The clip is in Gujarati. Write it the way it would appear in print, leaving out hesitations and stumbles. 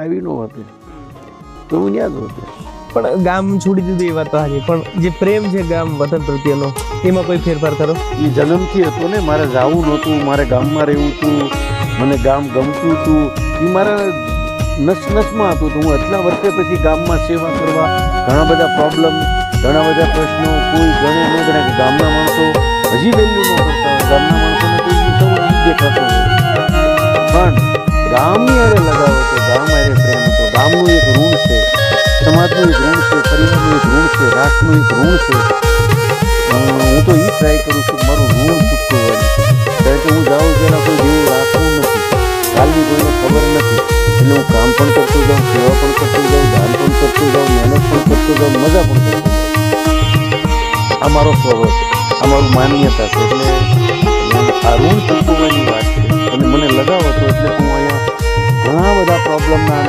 આવી ન હતી તો હું યાદ હતું. પણ ગામ છોડી દીધું એ વાત તો હાજી, પણ જે પ્રેમ છે ગામ વતન પ્રત્યેનો એમાં કોઈ ફેરફાર કરો? એ જન્મથી હતો ને, મારે જવું નહોતું, મારે ગામમાં રહેવું હતું, મને ગામ ગમતું હતું, એ મારા નસમાં હતું. તો હું એટલા વર્ષે પછી ગામમાં સેવા કરવા, ઘણા બધા પ્રોબ્લેમ, ઘણા બધા પ્રશ્નો, કોઈ ગણે ન ગણે કે ગામના માણસો હજી વેલ્યુ ન કરતા હોય, ગામના માણસોને તો એ સૌ દેખાતો હોય, પણ ગામની હારે લગાવ હતો, ગામ હારે પ્રેમ હતો. ગામનું એક ઋણ છે, સમાજનું એક ઋણ છે, પરિવારનું એક ઋણ છે, રાષ્ટ્રનું એક ઋણ છે. હું તો એ ટ્રાય કરું છું મારું ઋણ ચૂકતું હોય, કારણ કે હું જાઉં પહેલાં કોઈ દેવું રાખવું નથી, કાલની કોઈને ખબર નથી, એટલે હું કામ પણ કરતો જાઉં, સેવા પણ કરતો જાઉં, દાન પણ કરતો જાઉં, મહેનત પણ કરતો જાઉં, મજા પણ કરતો જાઉં. આ મારો સ્વભાવ છે, આ મારું માન્યતા છે. એટલે આ ઋણ ચૂકવવાની વાત છે અને મને લગાવ હતો, એટલે હું અહીંયા ઘણા બધા પ્રોબ્લેમના